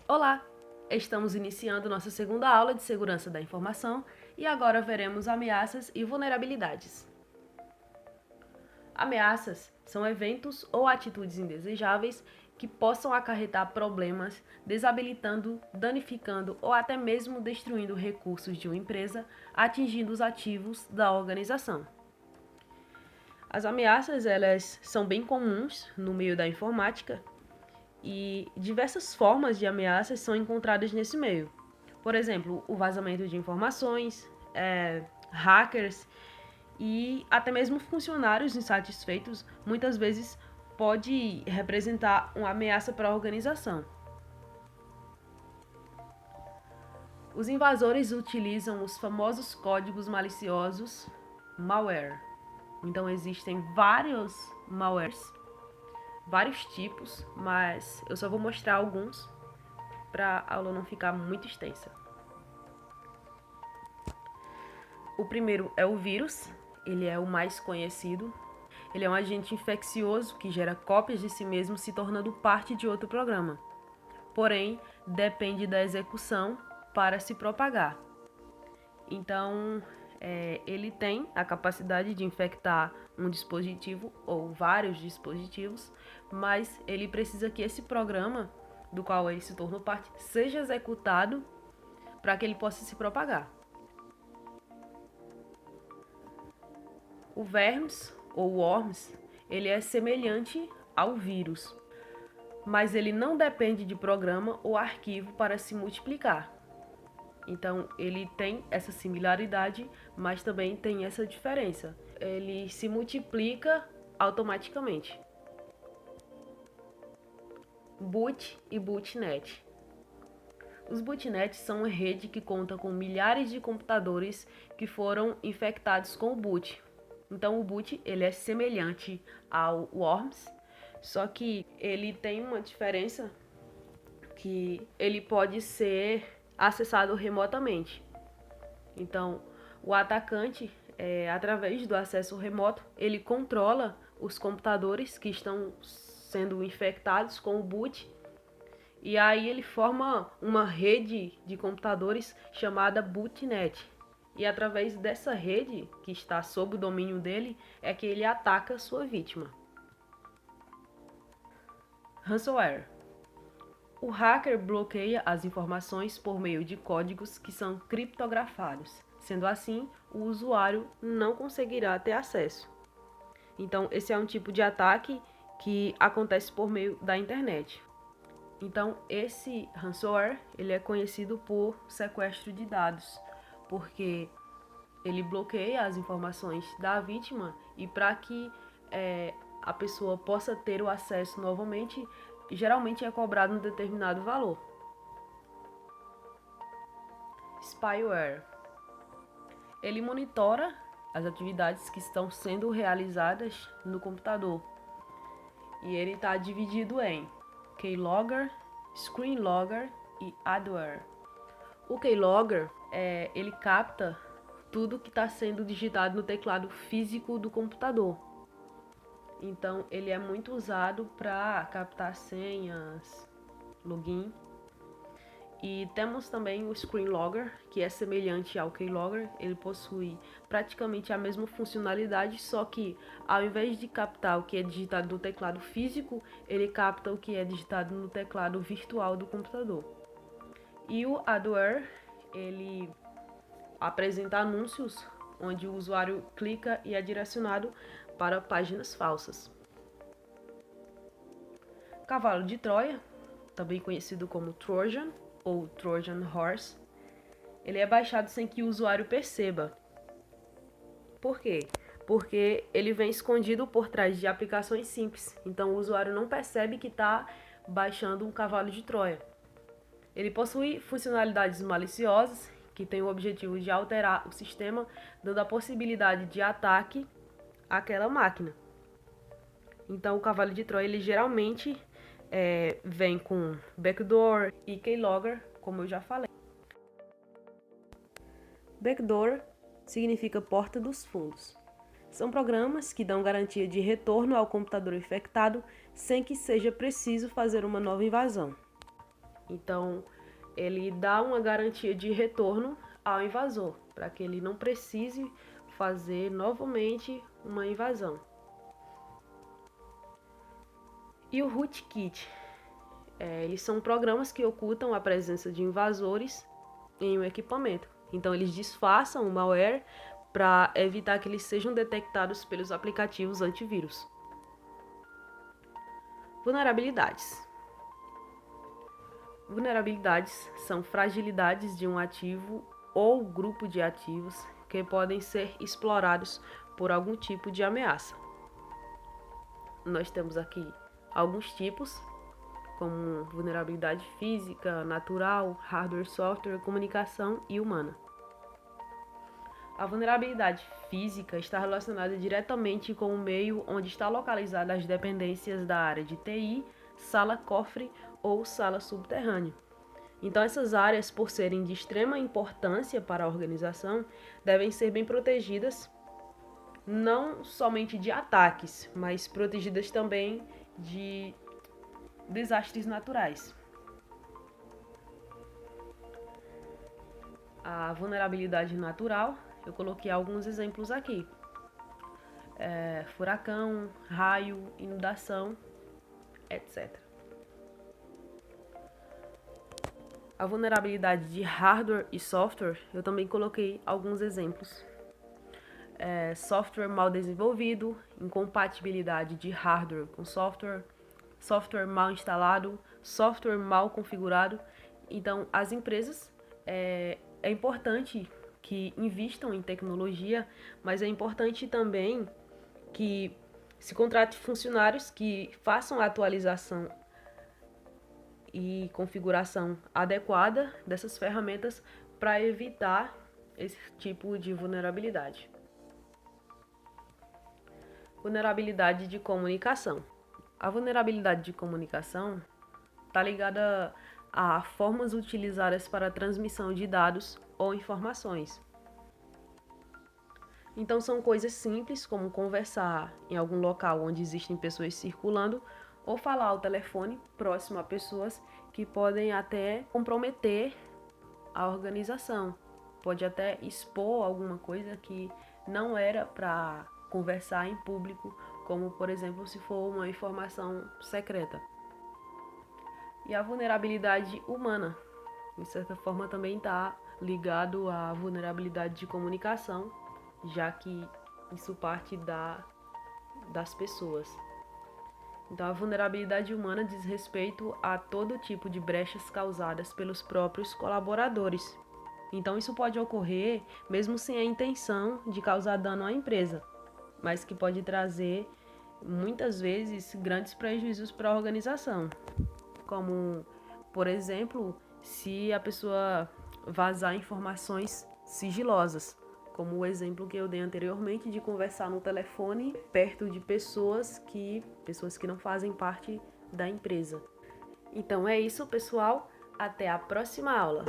Olá! Estamos iniciando nossa segunda aula de segurança da informação e agora veremos ameaças e vulnerabilidades. Ameaças são eventos ou atitudes indesejáveis que possam acarretar problemas, desabilitando, danificando ou até mesmo destruindo recursos de uma empresa, atingindo os ativos da organização. As ameaças, elas são bem comuns no meio da informática e diversas formas de ameaças são encontradas nesse meio. Por exemplo, o vazamento de informações, hackers e até mesmo funcionários insatisfeitos muitas vezes pode representar uma ameaça para a organização. Os invasores utilizam os famosos códigos maliciosos malware. Então existem vários malwares, vários tipos, mas eu só vou mostrar alguns para a aula não ficar muito extensa. O primeiro é o vírus, ele é o mais conhecido. Ele é um agente infeccioso que gera cópias de si mesmo se tornando parte de outro programa. Porém, depende da execução para se propagar. Então, ele tem a capacidade de infectar um dispositivo ou vários dispositivos, mas ele precisa que esse programa, do qual ele se tornou parte, seja executado para que ele possa se propagar. O vermes ou worms, ele é semelhante ao vírus, mas ele não depende de programa ou arquivo para se multiplicar. Então, ele tem essa similaridade, mas também tem essa diferença. Ele se multiplica automaticamente. Boot e bootnet. Os bootnets são uma rede que conta com milhares de computadores que foram infectados com o boot. Então, o boot ele é semelhante ao worms, só que ele tem uma diferença que ele pode ser acessado remotamente. Então, o atacante, através do acesso remoto, ele controla os computadores que estão sendo infectados com o boot e aí ele forma uma rede de computadores chamada bootnet. E através dessa rede, que está sob o domínio dele, é que ele ataca sua vítima. Ransomware. O hacker bloqueia as informações por meio de códigos que são criptografados. Sendo assim, o usuário não conseguirá ter acesso. Então, esse é um tipo de ataque que acontece por meio da internet. Então, esse ransomware, ele é conhecido por sequestro de dados, porque ele bloqueia as informações da vítima e para que a pessoa possa ter o acesso novamente, geralmente é cobrado um determinado valor. Spyware. Ele monitora as atividades que estão sendo realizadas no computador. E ele está dividido em keylogger, screenlogger e adware. O keylogger, ele capta tudo que está sendo digitado no teclado físico do computador. Então, ele é muito usado para captar senhas, login. E temos também o screenlogger, que é semelhante ao keylogger. Ele possui praticamente a mesma funcionalidade, só que ao invés de captar o que é digitado no teclado físico, ele capta o que é digitado no teclado virtual do computador. E o adware, ele apresenta anúncios onde o usuário clica e é direcionado para páginas falsas. Cavalo de Troia, também conhecido como Trojan ou Trojan Horse, ele é baixado sem que o usuário perceba. Por quê? Porque ele vem escondido por trás de aplicações simples, então o usuário não percebe que está baixando um cavalo de Troia. Ele possui funcionalidades maliciosas que têm o objetivo de alterar o sistema, dando a possibilidade de ataque àquela máquina. Então, o cavalo de Troia ele geralmente vem com backdoor e keylogger, como eu já falei. Backdoor significa porta dos fundos. São programas que dão garantia de retorno ao computador infectado sem que seja preciso fazer uma nova invasão. Então, ele dá uma garantia de retorno ao invasor, para que ele não precise fazer novamente uma invasão. E o rootkit? Eles são programas que ocultam a presença de invasores em um equipamento. Então, eles disfarçam o malware para evitar que eles sejam detectados pelos aplicativos antivírus. Vulnerabilidades. Vulnerabilidades são fragilidades de um ativo ou grupo de ativos que podem ser explorados por algum tipo de ameaça. Nós temos aqui alguns tipos, como vulnerabilidade física, natural, hardware, software, comunicação e humana. A vulnerabilidade física está relacionada diretamente com o meio onde está localizada as dependências da área de TI, sala cofre ou sala subterrânea. Então, essas áreas, por serem de extrema importância para a organização, devem ser bem protegidas, não somente de ataques, mas protegidas também de desastres naturais. A vulnerabilidade natural, eu coloquei alguns exemplos aqui. Furacão, raio, inundação, etc. A vulnerabilidade de hardware e software, eu também coloquei alguns exemplos. Software mal desenvolvido, incompatibilidade de hardware com software, software mal instalado, software mal configurado. Então, as empresas é importante que invistam em tecnologia, mas é importante também que se contrate funcionários que façam a atualização e configuração adequada dessas ferramentas para evitar esse tipo de vulnerabilidade. Vulnerabilidade de comunicação. A vulnerabilidade de comunicação está ligada a formas utilizadas para a transmissão de dados ou informações. Então, são coisas simples, como conversar em algum local onde existem pessoas circulando, ou falar ao telefone próximo a pessoas que podem até comprometer a organização. Pode até expor alguma coisa que não era para conversar em público, como, por exemplo, se for uma informação secreta. E a vulnerabilidade humana, de certa forma, também está ligado à vulnerabilidade de comunicação, já que isso parte das pessoas. Então, a vulnerabilidade humana diz respeito a todo tipo de brechas causadas pelos próprios colaboradores. Então, isso pode ocorrer mesmo sem a intenção de causar dano à empresa, mas que pode trazer, muitas vezes, grandes prejuízos para a organização. Como, por exemplo, se a pessoa vazar informações sigilosas, como o exemplo que eu dei anteriormente de conversar no telefone perto de pessoas que não fazem parte da empresa. Então é isso, pessoal. Até a próxima aula.